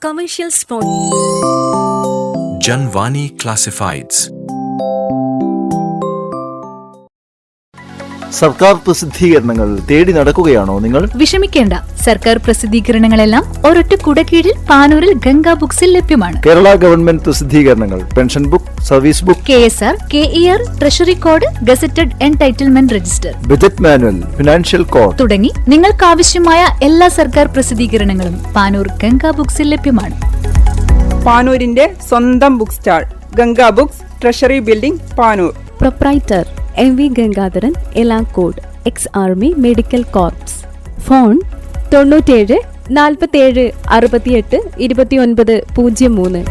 commercial spot. Janvani Classifieds. സർക്കാർ പ്രസിദ്ധീകരണങ്ങൾ തേടി നടക്കുകയാണോ നിങ്ങൾ? വിഷമിക്കേണ്ട, സർക്കാർ പ്രസിദ്ധീകരണങ്ങളെല്ലാം ഒരൊറ്റ കുടക്കീഴിൽ പാനൂരിൽ ഗംഗാ ബുക്സിൽ ലഭ്യമാണ്. കേരള ഗവൺമെന്റ് പ്രസിദ്ധീകരണങ്ങൾ, pension book, service book, KSR, KER, treasury code, gazetted entitlement register, budget manual, financial code തുടങ്ങി നിങ്ങൾക്കാവശ്യമായ എല്ലാ സർക്കാർ പ്രസിദ്ധീകരണങ്ങളും പാനൂർ ഗംഗാ ബുക്സിൽ ലഭ്യമാണ്. പാനൂരിന്റെ സ്വന്തം book stall Ganga books, treasury building, Panoor. Proprietor MV Gangadharan, Elangode, X army medical corps. Phone 97 47 68 29 03.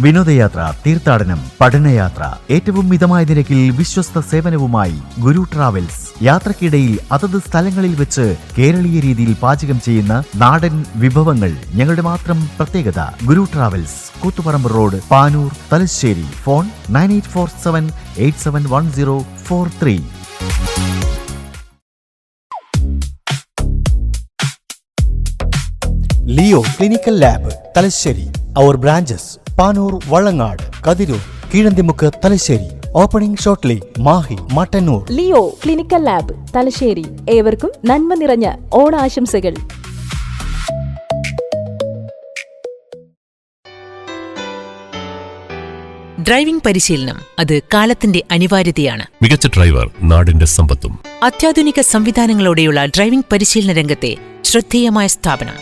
വിനോദയാത്ര, തീർത്ഥാടനം, പഠനയാത്ര ഏറ്റവും മിതമായ നിരക്കിൽ വിശ്വസ്ത സേവനവുമായി ഗുരു ട്രാവൽസ്. യാത്രക്കിടയിൽ അതത് സ്ഥലങ്ങളിൽ വെച്ച് കേരളീയ രീതിയിൽ പാചകം ചെയ്യുന്ന നാടൻ വിഭവങ്ങൾ ഞങ്ങളുടെ മാത്രം പ്രത്യേകത. Guru travels, Koothuparamba road, Panoor, Thalassery. Phone 9847871043. Leo clinical lab, Thalassery. അവർ branches Panoor, Vallangad, Kathiroor, Keezhanthimukku, Thalassery. Opening shortly Mahe, Mattannur. Leo clinical lab, Thalassery. ഏവർക്കും നന്മ നിറഞ്ഞ ഓണാശംസകൾ. ഡ്രൈവിംഗ് പരിശീലനം അത് കാലത്തിന്റെ അനിവാര്യതയാണ്. മികച്ച ഡ്രൈവർ നാടിന്റെ സമ്പത്തും. അത്യാധുനിക സംവിധാനങ്ങളോടെയുള്ള ഡ്രൈവിംഗ് പരിശീലന രംഗത്തെ ശ്രദ്ധേയമായ സ്ഥാപനം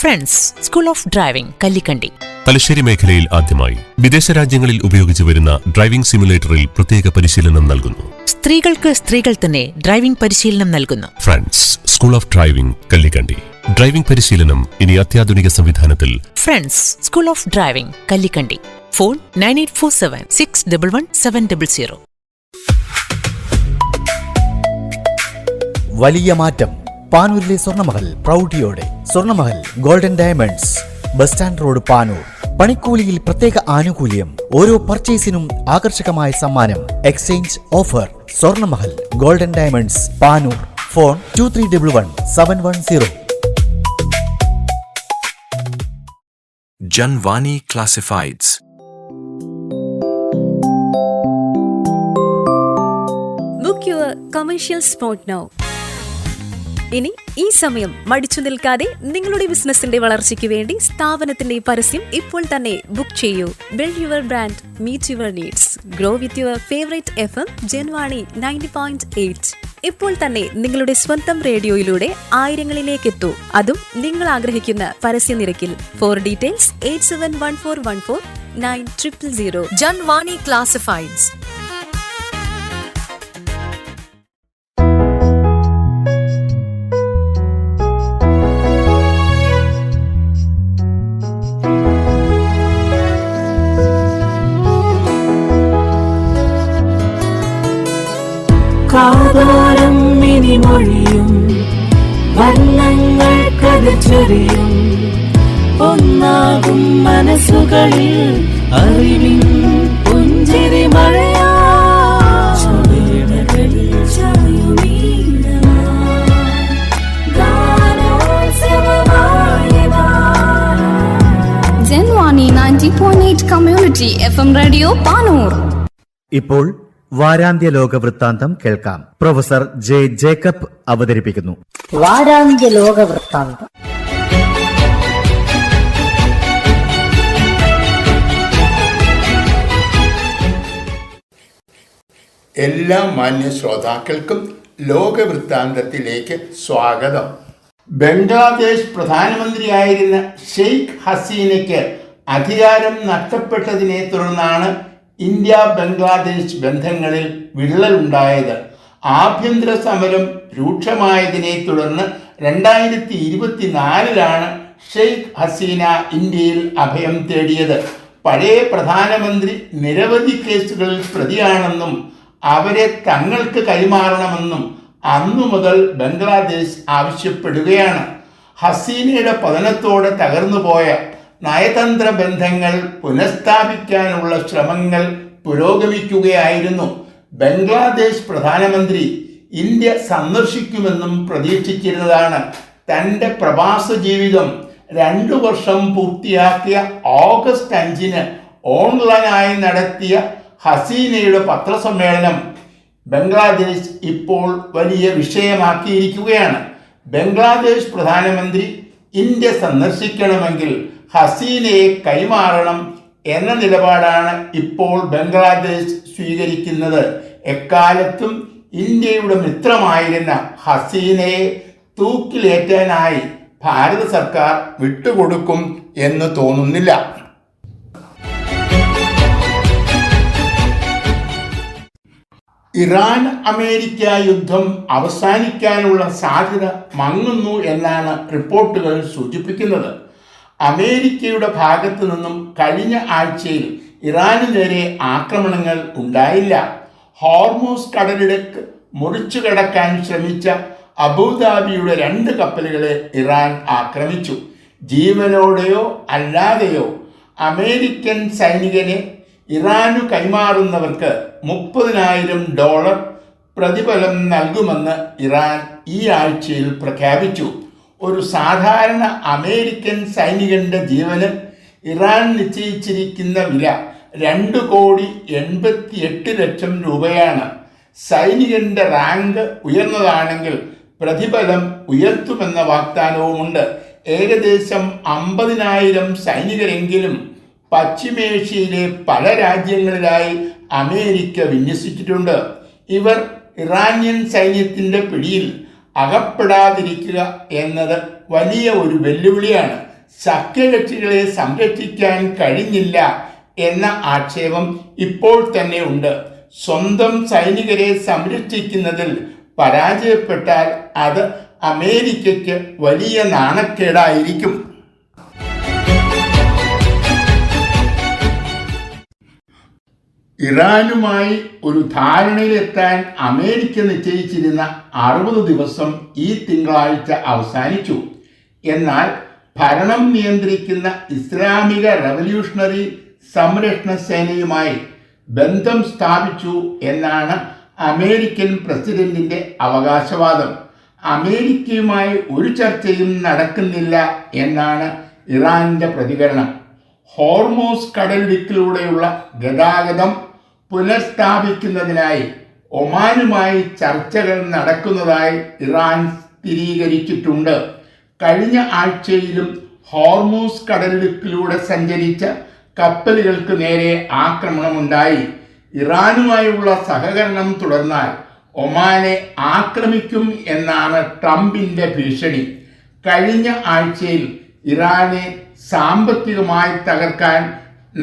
friends school of driving, Kallikkandy. Thalassery മേഖലയിൽ ആദ്യമായി വിദേശ രാജ്യങ്ങളിൽ ഉപയോഗിച്ചു വരുന്ന ഡ്രൈവിംഗ് സിമുലേറ്ററിൽ പ്രത്യേക പരിശീലനം നൽകുന്നു. സ്ത്രീകൾക്ക് സ്ത്രീകൾ തന്നെ ഡ്രൈവിംഗ് പരിശീലനം നൽകുന്നു. Friends school of driving, Kallikkandi. Driving പരിശീലനം ഇനി അത്യാധുനിക സംവിധാനത്തിൽ. Friends school of driving, Kallikkandi. Phone 9847611700. വലിയ മാറ്റം പാനൂരിലെ സ്വർണ്ണമഹൽ പ്രൗഢിയോടെ. Swarnamahal golden diamonds, bus stand road, Panoor. പണിക്കൂലിയിൽ പ്രത്യേക ആനുകൂല്യം, ഓരോ പർച്ചേസിനും ആകർഷകമായ സമ്മാനം, exchange offer. Swarnamahal golden diamonds, Panoor. Phone 2311 710. Janvani Classifieds. Book your commercial spot now. ഇനി ഈ സമയം മടിച്ചു നിൽക്കാതെ നിങ്ങളുടെ ബിസിനസിന്റെ വളർച്ചയ്ക്ക് വേണ്ടി സ്ഥാപനത്തിന്റെ പരസ്യം ഇപ്പോൾ തന്നെ ബുക്ക് ചെയ്യൂ. Build your brand, meet your needs, grow with your favourite FM Janvani 90.8. ഇപ്പോൾ തന്നെ നിങ്ങളുടെ സ്വന്തം റേഡിയോയിലൂടെ ആയിരങ്ങളിലേക്ക് എത്തൂ, അതും നിങ്ങൾ ആഗ്രഹിക്കുന്ന പരസ്യ നിരക്കിൽ. Four details 8714149000. ജൻവാണി ക്ലാസിഫൈഡ്സ്. കാതോരം മിനിമൊഴിയും വർണ്ണങ്ങൾ കതിച്ചൊരിയും ഒന്നാകും മനസ്സുകളിൽ അറിവിൻ പുഞ്ചിരി മഴയാ. Janvani 90.8 community FM radio, Panoor. ഇപ്പോൾ വാരാന്ത്യ ലോക വൃത്താന്തം കേൾക്കാം. പ്രൊഫസർ ജെ ജേക്കബ് അവതരിപ്പിക്കുന്നു. വാരാന്ത്യ ലോക വൃത്താന്തം. എല്ലാ മാന്യ ശ്രോതാക്കൾക്കും ലോകവൃത്താന്തത്തിലേക്ക് സ്വാഗതം. ബംഗ്ലാദേശ് പ്രധാനമന്ത്രിയായിരുന്ന ഷെയ്ഖ് ഹസീനയ്ക്ക് അധികാരം നഷ്ടപ്പെട്ടതിനെ തുടർന്നാണ് ഇന്ത്യ ബംഗ്ലാദേശ് ബന്ധങ്ങളിൽ വിള്ളലുണ്ടായത്. ആഭ്യന്തര സമരം രൂക്ഷമായതിനെ തുടർന്ന് 2024 ഷെയ്ഖ് ഹസീന ഇന്ത്യയിൽ അഭയം തേടിയത്. പഴയ പ്രധാനമന്ത്രി നിരവധി കേസുകളിൽ പ്രതിയാണെന്നും അവരെ തങ്ങൾക്ക് കൈമാറണമെന്നും അന്നു മുതൽ ബംഗ്ലാദേശ് ആവശ്യപ്പെടുകയാണ്. ഹസീനയുടെ പതനത്തോടെ തകർന്നുപോയ നയതന്ത്ര ബന്ധങ്ങൾ പുനഃസ്ഥാപിക്കാനുള്ള ശ്രമങ്ങൾ പുരോഗമിക്കുകയായിരുന്നു. ബംഗ്ലാദേശ് പ്രധാനമന്ത്രി ഇന്ത്യ സന്ദർശിക്കുമെന്നും പ്രതീക്ഷിച്ചിരുന്നതാണ്. തൻ്റെ പ്രവാസ ജീവിതം 2 വർഷം പൂർത്തിയാക്കിയ ഓഗസ്റ്റ് 5 ഓൺലൈനായി നടത്തിയ ഹസീനയുടെ പത്രസമ്മേളനം ബംഗ്ലാദേശ് ഇപ്പോൾ വലിയ വിഷയമാക്കിയിരിക്കുകയാണ്. ബംഗ്ലാദേശ് പ്രധാനമന്ത്രി ഇന്ത്യ സന്ദർശിക്കണമെങ്കിൽ ഹസീനയെ കൈമാറണം എന്ന നിലപാടാണ് ഇപ്പോൾ ബംഗ്ലാദേശ് സ്വീകരിക്കുന്നത്. എക്കാലത്തും ഇന്ത്യയുടെ മിത്രമായിരുന്ന ഹസീനയെ തൂക്കിലേറ്റാനായി ഭാരത സർക്കാർ വിട്ടുകൊടുക്കും എന്ന് തോന്നുന്നില്ല. ഇറാൻ അമേരിക്ക യുദ്ധം അവസാനിക്കാനുള്ള സാധ്യത മങ്ങുന്നു എന്നാണ് റിപ്പോർട്ടുകൾ സൂചിപ്പിക്കുന്നത്. അമേരിക്കയുടെ ഭാഗത്തു നിന്നും കഴിഞ്ഞ ആഴ്ചയിൽ ഇറാന് നേരെ ആക്രമണങ്ങൾ ഉണ്ടായില്ല. ഹോർമൂസ് കടലിടുക്ക് മുറിച്ചു കടക്കാൻ ശ്രമിച്ച അബുദാബിയുടെ 2 കപ്പലുകളെ ഇറാൻ ആക്രമിച്ചു. ജീവനോടെയോ അല്ലാതെയോ അമേരിക്കൻ സൈനികനെ ഇറാനു കൈമാറുന്നവർക്ക് $30,000 പ്രതിഫലം നൽകുമെന്ന് ഇറാൻ ഈ ആഴ്ചയിൽ പ്രഖ്യാപിച്ചു. ഒരു സാധാരണ അമേരിക്കൻ സൈനികന്റെ ജീവന് ഇറാൻ നിശ്ചയിച്ചിരിക്കുന്ന വില 2,88,00,000 രൂപയാണ്. സൈനികന്റെ റാങ്ക് ഉയർന്നതാണെങ്കിൽ പ്രതിഫലം ഉയർത്തുമെന്ന വാഗ്ദാനവുമുണ്ട്. ഏകദേശം 50,000 സൈനികരെങ്കിലും പശ്ചിമേഷ്യയിലെ പല രാജ്യങ്ങളിലായി അമേരിക്ക വിന്യസിച്ചിട്ടുണ്ട്. ഇവർ ഇറാനിയൻ സൈന്യത്തിൻ്റെ പിടിയിൽ അകപ്പെടാതിരിക്കുക എന്നത് വലിയ ഒരു വെല്ലുവിളിയാണ്. സഖ്യകക്ഷികളെ സംരക്ഷിക്കാൻ കഴിഞ്ഞില്ല എന്ന ആക്ഷേപം ഇപ്പോൾ തന്നെ ഉണ്ട്. സ്വന്തം സൈനികരെ സംരക്ഷിക്കുന്നതിൽ പരാജയപ്പെട്ടാൽ അത് അമേരിക്കയ്ക്ക് വലിയ നാണക്കേടായിരിക്കും. ഇറാനുമായി ഒരു ധാരണയിലെത്താൻ അമേരിക്ക നിശ്ചയിച്ചിരുന്ന 60 ദിവസം ഈ തിങ്കളാഴ്ച അവസാനിച്ചു. എന്നാൽ ഭരണം നിയന്ത്രിക്കുന്ന ഇസ്ലാമിക റവല്യൂഷണറി സംരക്ഷണ സേനയുമായി ബന്ധം സ്ഥാപിച്ചു എന്നാണ് അമേരിക്കൻ പ്രസിഡന്റിന്റെ അവകാശവാദം. അമേരിക്കയുമായി ഒരു ചർച്ചയും നടക്കുന്നില്ല എന്നാണ് ഇറാന്റെ പ്രതികരണം. ഹോർമൂസ് കടലിടുക്കിലൂടെയുള്ള ഗതാഗതം പുനഃസ്ഥാപിക്കുന്നതിനായി ഒമാനുമായി ചർച്ചകൾ നടക്കുന്നതായി ഇറാൻ സ്ഥിരീകരിച്ചിട്ടുണ്ട്. കഴിഞ്ഞ ആഴ്ചയിലും ഹോർമൂസ് കടലിടുക്കിലൂടെ സഞ്ചരിച്ച കപ്പലുകൾക്ക് നേരെ ആക്രമണമുണ്ടായി. ഇറാനുമായുള്ള സഹകരണം തുടർന്നാൽ ഒമാനെ ആക്രമിക്കും എന്നാണ് ട്രംപിന്റെ ഭീഷണി. കഴിഞ്ഞ ആഴ്ചയിൽ ഇറാനെ സാമ്പത്തികമായി തകർക്കാൻ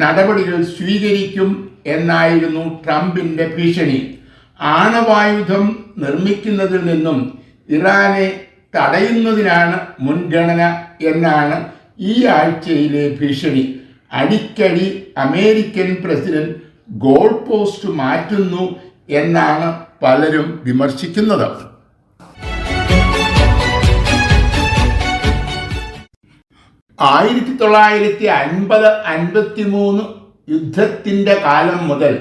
നടപടികൾ സ്വീകരിക്കും എന്നായിരുന്നു ട്രംപിന്റെ ഭീഷണി. ആണവായുധം നിർമ്മിക്കുന്നതിൽ നിന്നും ഇറാനെ തടയുന്നതിനാണ് മുൻഗണന എന്നാണ് ഈ ആഴ്ചയിലെ ഭീഷണി. അടിക്കടി അമേരിക്കൻ പ്രസിഡന്റ് ഗോൾ പോസ്റ്റ് മാറ്റുന്നു എന്നാണ് പലരും വിമർശിക്കുന്നത്. ആയിരത്തി 1950-53 യുദ്ധത്തിൻ്റെ കാലം മുതൽ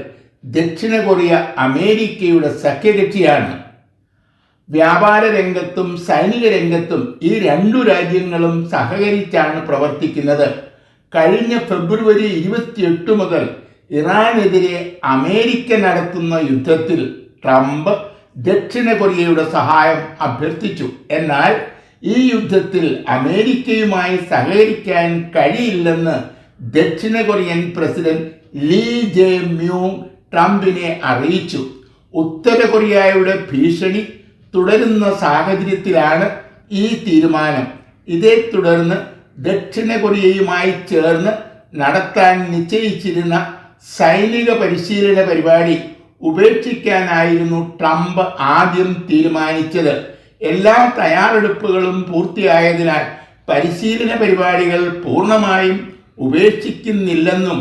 ദക്ഷിണ കൊറിയ അമേരിക്കയുടെ സഖ്യകക്ഷിയാണ്. വ്യാപാര രംഗത്തും സൈനിക രംഗത്തും ഈ 2 രാജ്യങ്ങളും സഹകരിച്ചാണ് പ്രവർത്തിക്കുന്നത്. കഴിഞ്ഞ ഫെബ്രുവരി 28 മുതൽ ഇറാനെതിരെ അമേരിക്ക നടത്തുന്ന യുദ്ധത്തിൽ ട്രംപ് ദക്ഷിണ കൊറിയയുടെ സഹായം അഭ്യർത്ഥിച്ചു. എന്നാൽ ഈ യുദ്ധത്തിൽ അമേരിക്കയുമായി സഹകരിക്കാൻ കഴിയില്ലെന്ന് ദക്ഷിണ Korean president Lee Jae Myung ട്രംപിനെ അറിയിച്ചു. ഉത്തര കൊറിയയുടെ ഭീഷണി തുടരുന്ന സാഹചര്യത്തിലാണ് ഈ തീരുമാനം. ഇതേ തുടർന്ന് ദക്ഷിണ കൊറിയയുമായി ചേർന്ന് നടത്താൻ നിശ്ചയിച്ചിരുന്ന സൈനിക പരിശീലന പരിപാടി ഉപേക്ഷിക്കാനായിരുന്നു ട്രംപ് ആദ്യം തീരുമാനിച്ചത്. എല്ലാ തയ്യാറെടുപ്പുകളും പൂർത്തിയായതിനാൽ പരിശീലന പരിപാടികൾ പൂർണ്ണമായും ഉപേക്ഷിക്കുന്നില്ലെന്നും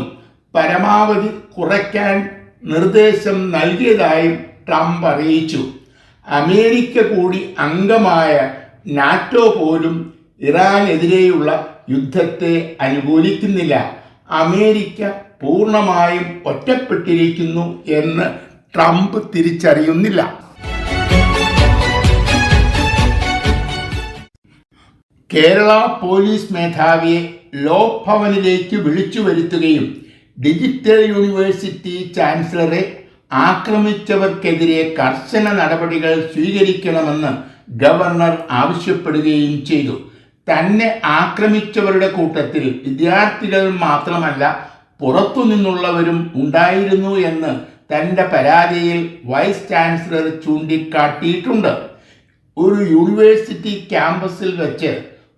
പരമാവധി കുറയ്ക്കാൻ നിർദ്ദേശം നൽകിയതായും ട്രംപ് അറിയിച്ചു. അമേരിക്ക കൂടി അംഗമായ നാറ്റോ പോലും ഇറാനെതിരെയുള്ള യുദ്ധത്തെ അനുകൂലിക്കുന്നില്ല. അമേരിക്ക പൂർണ്ണമായും ഒറ്റപ്പെട്ടിരിക്കുന്നു എന്ന് ട്രംപ് തിരിച്ചറിയുന്നില്ല. കേരള പോലീസ് മേധാവിയെ ലോക് ഭവനിലേക്ക് വിളിച്ചു വരുത്തുകയും ഡിജിറ്റൽ യൂണിവേഴ്സിറ്റി ചാൻസലറെ ആക്രമിച്ചവർക്കെതിരെ കർശന നടപടികൾ സ്വീകരിക്കണമെന്ന് ഗവർണർ ആവശ്യപ്പെടുകയും ചെയ്തു. തന്നെ ആക്രമിച്ചവരുടെ കൂട്ടത്തിൽ വിദ്യാർത്ഥികൾ മാത്രമല്ല പുറത്തുനിന്നുള്ളവരും ഉണ്ടായിരുന്നു എന്ന് തൻ്റെ പരാതിയിൽ വൈസ് ചാൻസലർ ചൂണ്ടിക്കാട്ടിയിട്ടുണ്ട്. ഒരു യൂണിവേഴ്സിറ്റി ക്യാമ്പസിൽ വെച്ച്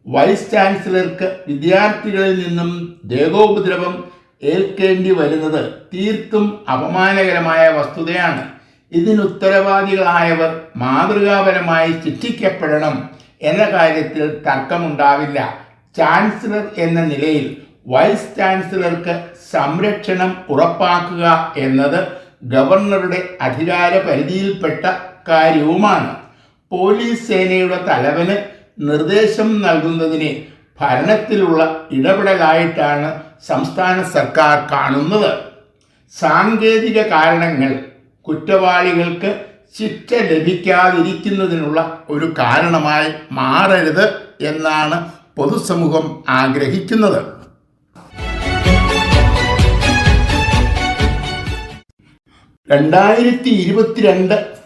വൈസ് ചാൻസലർക്ക് വിദ്യാർത്ഥികളിൽ നിന്നും ദേഹോപദ്രവം ഏൽക്കേണ്ടി വരുന്നത് തീർത്തും അപമാനകരമായ വസ്തുതയാണ്. ഇതിനുത്തരവാദികളായവർ മാതൃകാപരമായി ശിക്ഷിക്കപ്പെടണം എന്ന കാര്യത്തിൽ തർക്കമുണ്ടാവില്ല. ചാൻസലർ എന്ന നിലയിൽ വൈസ് ചാൻസലർക്ക് സംരക്ഷണം ഉറപ്പാക്കുക എന്നത് ഗവർണറുടെ അധികാര പരിധിയിൽപ്പെട്ട കാര്യവുമാണ്. പോലീസ് സേനയുടെ തലവന് നിർദ്ദേശം നൽകുന്നതിനെ ഭരണത്തിലുള്ള ഇടപെടലായിട്ടാണ് സംസ്ഥാന സർക്കാർ കാണുന്നത്. സാങ്കേതിക കാരണങ്ങൾ കുറ്റവാളികൾക്ക് ശിക്ഷ ലഭിക്കാതിരിക്കുന്നതിനുള്ള ഒരു കാരണമായി മാറരുത് എന്നാണ് പൊതുസമൂഹം ആഗ്രഹിക്കുന്നത്.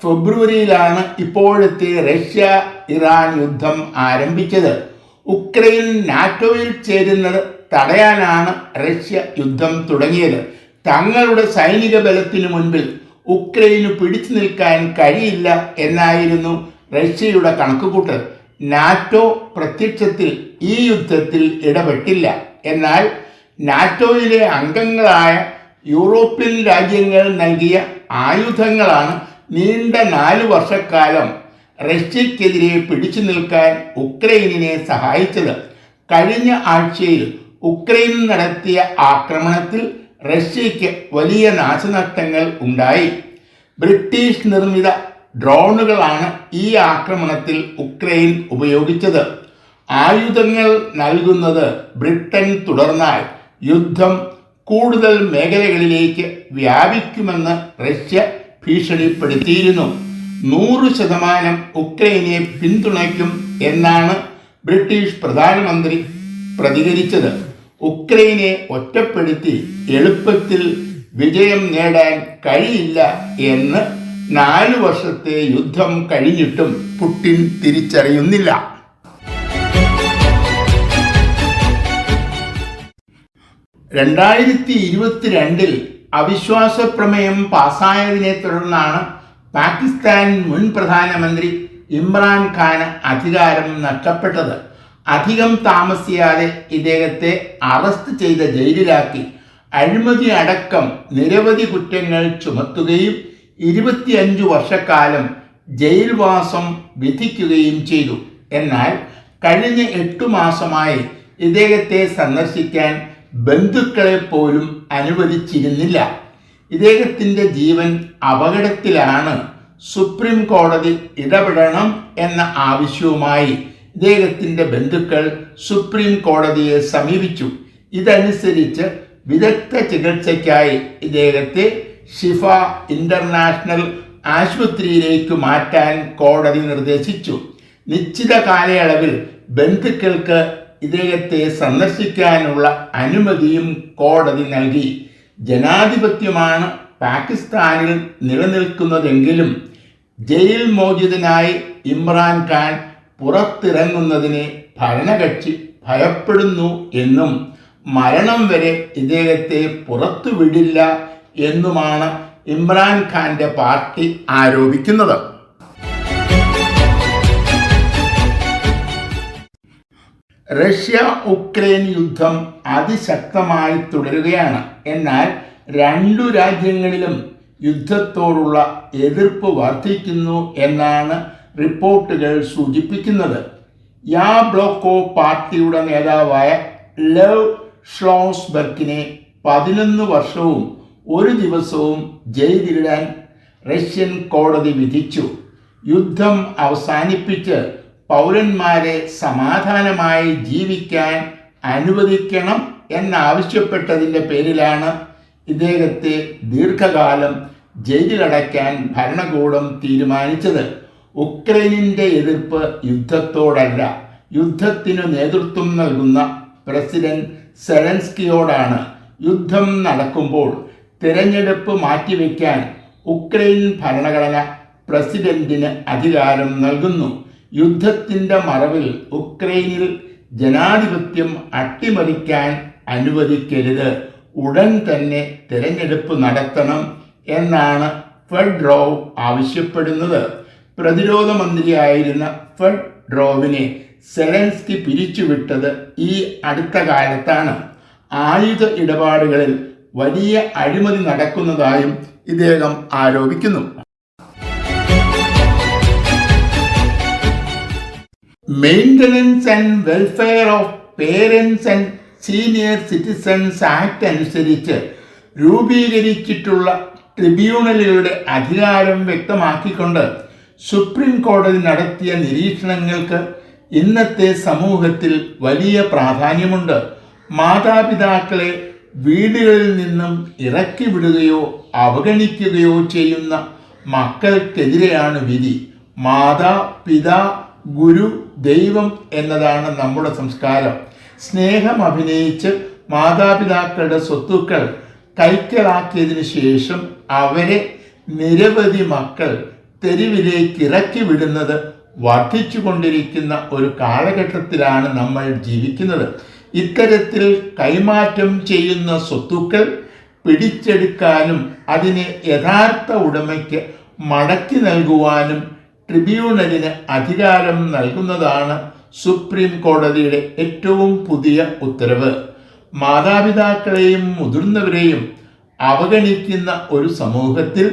ഫെബ്രുവരിയിലാണ് ഇപ്പോഴത്തെ റഷ്യ ഇറാൻ യുദ്ധം ആരംഭിച്ചത്. ഉക്രൈൻ നാറ്റോയിൽ ചേരുന്നത് തടയാനാണ് റഷ്യ യുദ്ധം തുടങ്ങിയത്. തങ്ങളുടെ സൈനിക ബലത്തിനു മുൻപിൽ ഉക്രൈന് പിടിച്ചു നിൽക്കാൻ കഴിയില്ല എന്നായിരുന്നു റഷ്യയുടെ കണക്കുകൂട്ടൽ. നാറ്റോ പ്രത്യക്ഷത്തിൽ ഈ യുദ്ധത്തിൽ ഇടപെട്ടില്ല. എന്നാൽ നാറ്റോയിലെ അംഗങ്ങളായ യൂറോപ്യൻ രാജ്യങ്ങൾ നൽകിയ ആയുധങ്ങളാണ് നീണ്ട 4 വർഷക്കാലം റഷ്യക്കെതിരെ പിടിച്ചു നിൽക്കാൻ ഉക്രൈനിനെ സഹായിച്ചത്. കഴിഞ്ഞ ആഴ്ചയിൽ ഉക്രൈൻ നടത്തിയ ആക്രമണത്തിൽ റഷ്യയ്ക്ക് വലിയ നാശനഷ്ടങ്ങൾ ഉണ്ടായി. ബ്രിട്ടീഷ് നിർമ്മിത ഡ്രോണുകളാണ് ഈ ആക്രമണത്തിൽ ഉക്രൈൻ ഉപയോഗിച്ചത്. ആയുധങ്ങൾ നൽകുന്നത് ബ്രിട്ടൻ തുടർന്നാൽ യുദ്ധം കൂടുതൽ മേഖലകളിലേക്ക് വ്യാപിക്കുമെന്ന് റഷ്യ ഭീഷണിപ്പെടുത്തിയിരുന്നു. 100% ഉക്രൈനെ പിന്തുണയ്ക്കും എന്നാണ് ബ്രിട്ടീഷ് പ്രധാനമന്ത്രി പ്രതികരിച്ചത്. ഉക്രൈനെ ഒറ്റപ്പെടുത്തി എളുപ്പത്തിൽ വിജയം നേടാൻ കഴിയില്ല എന്ന് 4 വർഷത്തെ യുദ്ധം കഴിഞ്ഞിട്ടും പുടിൻ തിരിച്ചറിയുന്നില്ല. അവിശ്വാസ പ്രമേയം പാസ്സായതിനെ തുടർന്നാണ് പാകിസ്ഥാൻ മുൻ പ്രധാനമന്ത്രി ഇമ്രാൻഖാന് അധികാരം നഷ്ടപ്പെട്ടത്. അധികം താമസിയാതെ ഇദ്ദേഹത്തെ അറസ്റ്റ് ചെയ്ത ജയിലിലാക്കി അഴിമതി അടക്കം നിരവധി കുറ്റങ്ങൾ ചുമത്തുകയും 25 വർഷക്കാലം ജയിൽവാസം വിധിക്കുകയും ചെയ്തു. എന്നാൽ കഴിഞ്ഞ 8 മാസമായി ഇദ്ദേഹത്തെ സന്ദർശിക്കാൻ ബന്ധുക്കളെ പോലും അനുവദിച്ചിരുന്നില്ല. ഇദ്ദേഹത്തിൻ്റെ ജീവൻ അപകടത്തിലാണ്. സുപ്രീം കോടതി ഇടപെടണം എന്ന ആവശ്യവുമായി ഇദ്ദേഹത്തിൻ്റെ ബന്ധുക്കൾ സുപ്രീം കോടതിയെ സമീപിച്ചു. ഇതനുസരിച്ച് വിദഗ്ധ ചികിത്സയ്ക്കായി ഇദ്ദേഹത്തെ ഷിഫ ഇന്റർനാഷണൽ ആശുപത്രിയിലേക്ക് മാറ്റാൻ കോടതി നിർദ്ദേശിച്ചു. നിശ്ചിത കാലയളവിൽ ബന്ധുക്കൾക്ക് ഇദ്ദേഹത്തെ സന്ദർശിക്കാനുള്ള അനുമതിയും കോടതി നൽകി. ജനാധിപത്യമാണ് പാകിസ്ഥാനിൽ നിലനിൽക്കുന്നതെങ്കിലും ജയിൽ മോചിതനായി ഇമ്രാൻഖാൻ പുറത്തിറങ്ങുന്നതിനെ ഭരണകക്ഷി ഭയപ്പെടുന്നു എന്നും മരണം വരെ ഇദ്ദേഹത്തെ പുറത്തുവിടില്ല എന്നുമാണ് ഇമ്രാൻഖാന്റെ പാർട്ടി ആരോപിക്കുന്നത്. റഷ്യ ഉക്രൈൻ യുദ്ധം അതിശക്തമായി തുടരുകയാണ്. എന്നാൽ 2 രാജ്യങ്ങളിലും യുദ്ധത്തോടുള്ള എതിർപ്പ് വർദ്ധിക്കുന്നു എന്നാണ് റിപ്പോർട്ടുകൾ സൂചിപ്പിക്കുന്നത്. യാബ്ലോക്കോ പാർട്ടിയുടെ നേതാവായ ലെവ് ഷ്ലോസ്ബർഗിനെ 11 വർഷവും 1 ദിവസവും ജയിലിലിടാൻ റഷ്യൻ കോടതി വിധിച്ചു. യുദ്ധം അവസാനിപ്പിച്ച് പൗരന്മാരെ സമാധാനമായി ജീവിക്കാൻ അനുവദിക്കണം എന്നാവശ്യപ്പെട്ടതിൻ്റെ പേരിലാണ് ഇദ്ദേഹത്തെ ദീർഘകാലം ജയിലിലടയ്ക്കാൻ ഭരണകൂടം തീരുമാനിച്ചത്. ഉക്രൈനിൻ്റെ എതിർപ്പ് യുദ്ധത്തോടല്ല, യുദ്ധത്തിനു നേതൃത്വം നൽകുന്ന പ്രസിഡന്റ് സെലൻസ്കിയോടാണ് യുദ്ധം നടക്കുമ്പോൾ തിരഞ്ഞെടുപ്പ് മാറ്റിവെക്കാൻ ഉക്രൈൻ ഭരണഘടന പ്രസിഡന്റിന് അധികാരം നൽകുന്നു. യുദ്ധത്തിൻ്റെ മറവിൽ ഉക്രൈനിൽ ജനാധിപത്യം അട്ടിമറിക്കാൻ അനുവദിക്കരുത്, ഉടൻ തന്നെ തിരഞ്ഞെടുപ്പ് നടത്തണം എന്നാണ് ഫെഡ്രോവ് ആവശ്യപ്പെടുന്നത്. പ്രതിരോധ മന്ത്രിയായിരുന്ന ഫെഡ്രോവിനെ സെലൻസ്കി പിരിച്ചുവിട്ടത് ഈ അടുത്ത കാലത്താണ്. ആയുധ ഇടപാടുകളിൽ വലിയ അഴിമതി നടക്കുന്നതായും ഇദ്ദേഹം ആരോപിക്കുന്നു. Maintenance and welfare of parents and senior citizens act അനുസരിച്ച് രൂപീകരിച്ചിട്ടുള്ള ട്രിബ്യൂണലുകളുടെ അധികാരം വ്യക്തമാക്കിക്കൊണ്ട് സുപ്രീം കോടതി നടത്തിയ നിരീക്ഷണങ്ങൾക്ക് ഇന്നത്തെ സമൂഹത്തിൽ വലിയ പ്രാധാന്യമുണ്ട്. മാതാപിതാക്കളെ വീടുകളിൽ നിന്നും ഇറക്കി വിടുകയോ അവഗണിക്കുകയോ ചെയ്യുന്ന മക്കൾക്കെതിരെയാണ് വിധി. മാതാ, പിതാ, ഗുരു, ദൈവം എന്നതാണ് നമ്മുടെ സംസ്കാരം. സ്നേഹം അഭിനയിച്ച് മാതാപിതാക്കളുടെ സ്വത്തുക്കൾ കൈക്കലാക്കിയതിനു ശേഷം അവരെ നിരവധി മക്കൾ തെരുവിലേക്ക് ഇറക്കി വിടുന്നത് വർദ്ധിച്ചുകൊണ്ടിരിക്കുന്ന ഒരു കാലഘട്ടത്തിലാണ് നമ്മൾ ജീവിക്കുന്നത്. ഇത്തരത്തിൽ കൈമാറ്റം ചെയ്യുന്ന സ്വത്തുക്കൾ പിടിച്ചെടുക്കാനും അതിനെ യഥാർത്ഥ ഉടമയ്ക്ക് മടക്കി നൽകുവാനും ട്രിബ്യൂണലിന് അധികാരം നൽകുന്നതാണ് സുപ്രീം കോടതിയുടെ ഏറ്റവും പുതിയ ഉത്തരവ്. മാതാപിതാക്കളെയും മുതിർന്നവരെയും അവഗണിക്കുന്ന ഒരു സമൂഹത്തിൽ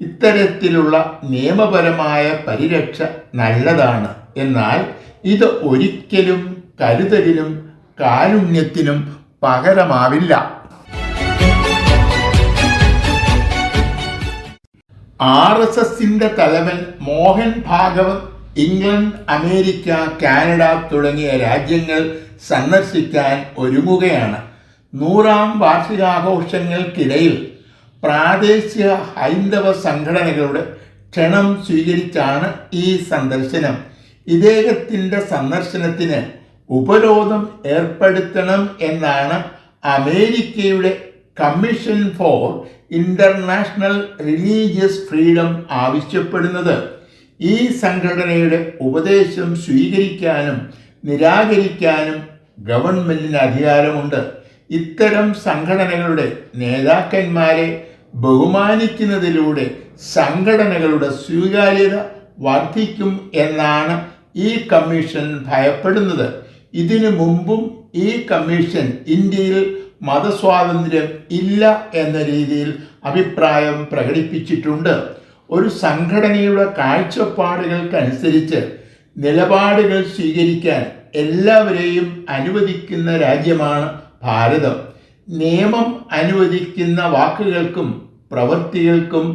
ഇത്തരത്തിലുള്ള നിയമപരമായ പരിരക്ഷ നല്ലതാണ്. എന്നാൽ ഇത് ഒരിക്കലും കരുതലിനും കാരുണ്യത്തിനും പകരമാവില്ല. RSSന്റെ തലവൻ Mohan Bhagwat England, America, Canada തുടങ്ങിയ രാജ്യങ്ങൾ സന്ദർശിക്കാൻ ഒരുങ്ങുകയാണ്. 100ാം വാർഷികാഘോഷങ്ങൾക്കിടയിൽ പ്രാദേശിക ഹൈന്ദവ സംഘടനകളുടെ ക്ഷണം സ്വീകരിച്ചാണ് ഈ സന്ദർശനം. ഇദ്ദേഹത്തിൻ്റെ സന്ദർശനത്തിന് ഉപരോധം ഏർപ്പെടുത്തണം എന്നാണ് അമേരിക്കയുടെ commission for international religious freedom ആവശ്യപ്പെടുന്നത്. ഈ സംഘടനയുടെ ഉപദേശം സ്വീകരിക്കാനും നിരാകരിക്കാനും ഗവൺമെന്റിന് അധികാരമുണ്ട്. ഇത്തരം സംഘടനകളുടെ നേതാക്കന്മാരെ ബഹുമാനിക്കുന്നതിലൂടെ സംഘടനകളുടെ സ്വീകാര്യത വർദ്ധിക്കും എന്നാണ് ഈ കമ്മീഷൻ ഭയപ്പെടുന്നത്. ഇതിനു മുമ്പും ഈ കമ്മീഷൻ ഇന്ത്യയിൽ മതസ്വാതന്ത്ര്യം ഇല്ല എന്ന രീതിയിൽ അഭിപ്രായം പ്രകടിപ്പിച്ചിട്ടുണ്ട്. ഒരു സംഘടനയുടെ കാഴ്ചപ്പാടുകൾക്കനുസരിച്ച് നിലപാടുകൾ സ്വീകരിക്കാൻ എല്ലാവരെയും അനുവദിക്കുന്ന രാജ്യമാണ് ഭാരതം. നിയമം അനുവദിക്കുന്ന വാക്കുകൾക്കും പ്രവൃത്തികൾക്കും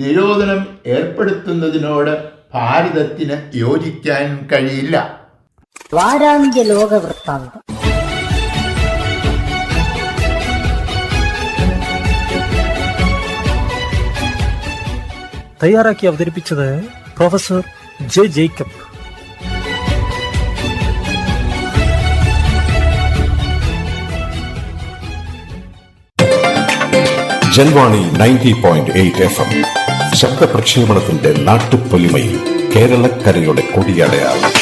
നിരോധനം ഏർപ്പെടുത്തുന്നതിനോട് ഭാരതത്തിന് യോജിക്കാൻ കഴിയില്ല. വാരാന്ത്യ ലോക വൃത്താന്തം. തയ്യാറാക്കി അവതരിപ്പിച്ചത് professor J Jacob. Janvani 90.8 FM ശബ്ദ പ്രക്ഷേപണത്തിന്റെ നാട്ടുപൊലിമയിൽ കേരളക്കരയുടെ കൊടിയടയാളം.